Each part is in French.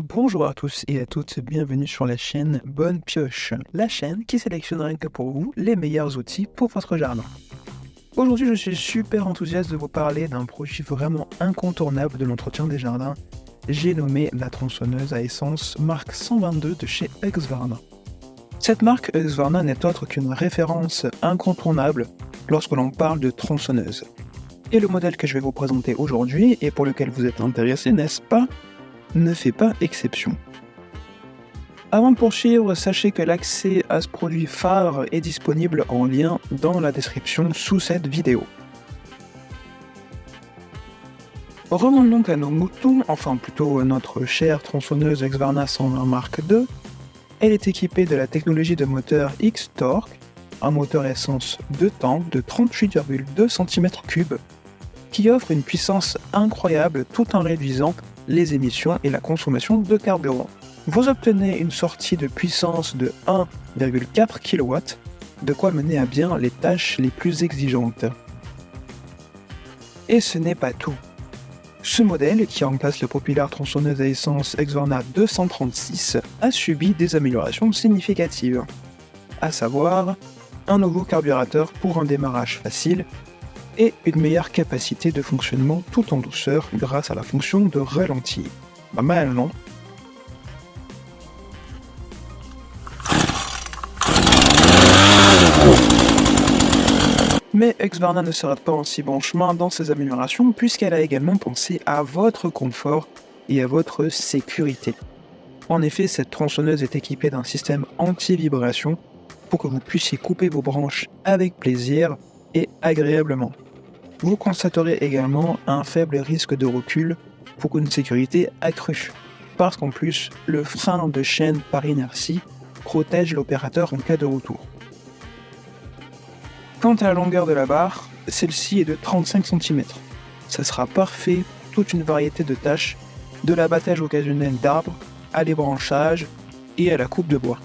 Bonjour à tous et à toutes, bienvenue sur la chaîne Bonne Pioche, la chaîne qui sélectionne rien que pour vous les meilleurs outils pour votre jardin. Aujourd'hui, je suis super enthousiaste de vous parler d'un produit vraiment incontournable de l'entretien des jardins. J'ai nommé la tronçonneuse à essence marque 122 de chez Husqvarna. Cette marque Husqvarna n'est autre qu'une référence incontournable lorsque l'on parle de tronçonneuse. Et le modèle que je vais vous présenter aujourd'hui et pour lequel vous êtes intéressé, n'est-ce pas, ne fait pas exception. Avant de poursuivre, sachez que l'accès à ce produit phare est disponible en lien dans la description sous cette vidéo. Revenons donc à nos moutons, enfin plutôt à notre chère tronçonneuse Husqvarna 120 Mark II. Elle est équipée de la technologie de moteur X-Torque, un moteur essence 2 temps de 38,2 cm3, qui offre une puissance incroyable tout en réduisant les émissions et la consommation de carburant. Vous obtenez une sortie de puissance de 1,4 kW, de quoi mener à bien les tâches les plus exigeantes. Et ce n'est pas tout. Ce modèle, qui remplace la populaire tronçonneuse à essence Husqvarna 236, a subi des améliorations significatives, à savoir un nouveau carburateur pour un démarrage facile et une meilleure capacité de fonctionnement tout en douceur grâce à la fonction de ralenti. Pas mal, non ? Mais Husqvarna ne sera pas en si bon chemin dans ses améliorations puisqu'elle a également pensé à votre confort et à votre sécurité. En effet, cette tronçonneuse est équipée d'un système anti-vibration pour que vous puissiez couper vos branches avec plaisir et agréablement. Vous constaterez également un faible risque de recul pour une sécurité accrue, parce qu'en plus, le frein de chaîne par inertie protège l'opérateur en cas de retour. Quant à la longueur de la barre, celle-ci est de 35 cm. Ça sera parfait pour toute une variété de tâches, de l'abattage occasionnel d'arbres, à l'ébranchage et à la coupe de bois.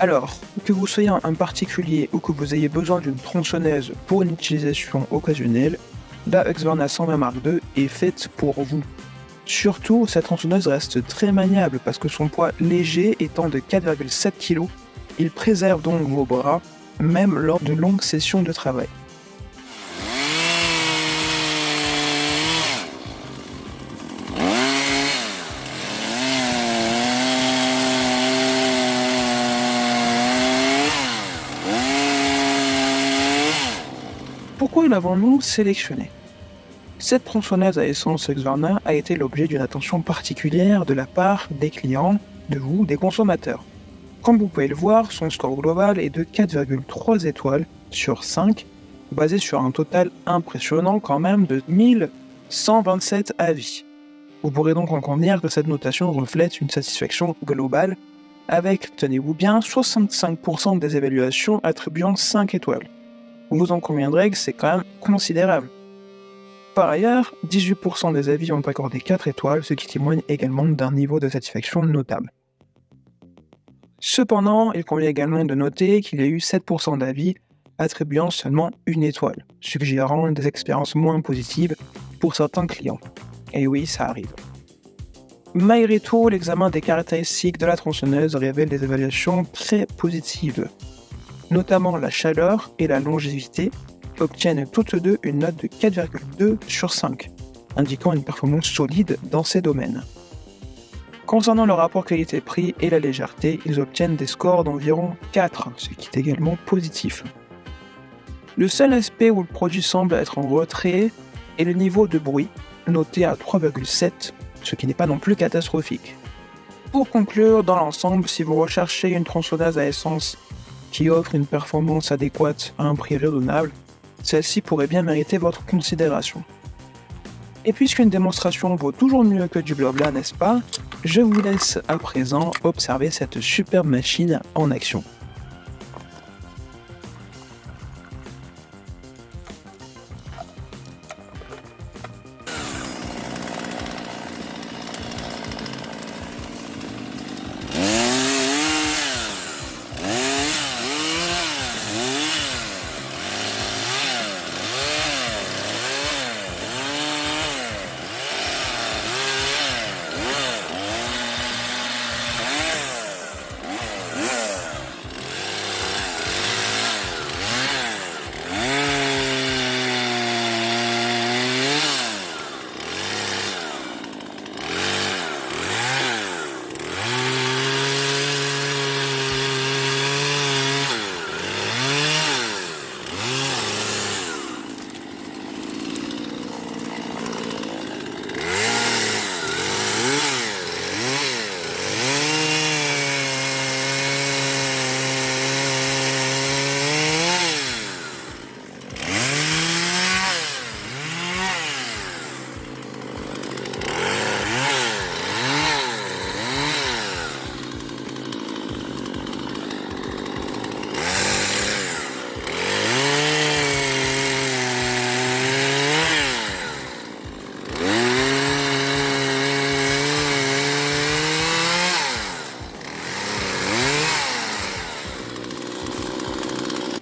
Alors, que vous soyez un particulier ou que vous ayez besoin d'une tronçonneuse pour une utilisation occasionnelle, la Husqvarna 120 Mark II est faite pour vous. Surtout, cette tronçonneuse reste très maniable parce que son poids léger étant de 4,7 kg, il préserve donc vos bras, même lors de longues sessions de travail. Pourquoi l'avons-nous sélectionné ? Cette tronçonneuse à essence Husqvarna a été l'objet d'une attention particulière de la part des clients, de vous, des consommateurs. Comme vous pouvez le voir, son score global est de 4,3 étoiles sur 5, basé sur un total impressionnant quand même de 1127 avis. Vous pourrez donc en convenir que cette notation reflète une satisfaction globale, avec, tenez-vous bien, 65% des évaluations attribuant 5 étoiles. Vous en conviendrez que c'est quand même considérable. Par ailleurs, 18% des avis ont accordé 4 étoiles, ce qui témoigne également d'un niveau de satisfaction notable. Cependant, il convient également de noter qu'il y a eu 7% d'avis attribuant seulement 1 étoile, suggérant des expériences moins positives pour certains clients. Et oui, ça arrive. Malgré tout, l'examen des caractéristiques de la tronçonneuse révèle des évaluations très positives. Notamment la chaleur et la longévité, obtiennent toutes deux une note de 4,2 sur 5, indiquant une performance solide dans ces domaines. Concernant le rapport qualité-prix et la légèreté, ils obtiennent des scores d'environ 4, ce qui est également positif. Le seul aspect où le produit semble être en retrait est le niveau de bruit, noté à 3,7, ce qui n'est pas non plus catastrophique. Pour conclure, dans l'ensemble, si vous recherchez une tronçonneuse à essence qui offre une performance adéquate à un prix raisonnable, celle-ci pourrait bien mériter votre considération. Et puisqu'une démonstration vaut toujours mieux que du blabla, n'est-ce pas ? Je vous laisse à présent observer cette superbe machine en action.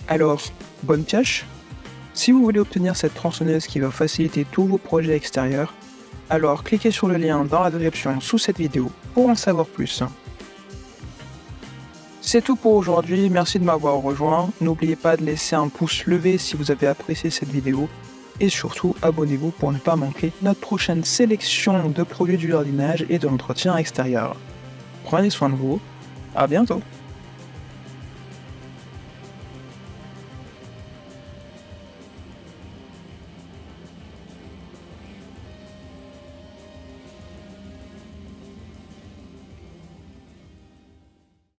Alors, bonne pioche. Si vous voulez obtenir cette tronçonneuse qui va faciliter tous vos projets extérieurs, alors cliquez sur le lien dans la description sous cette vidéo pour en savoir plus. C'est tout pour aujourd'hui, merci de m'avoir rejoint. N'oubliez pas de laisser un pouce levé si vous avez apprécié cette vidéo. Et surtout, abonnez-vous pour ne pas manquer notre prochaine sélection de produits du jardinage et de l'entretien extérieur. Prenez soin de vous, à bientôt.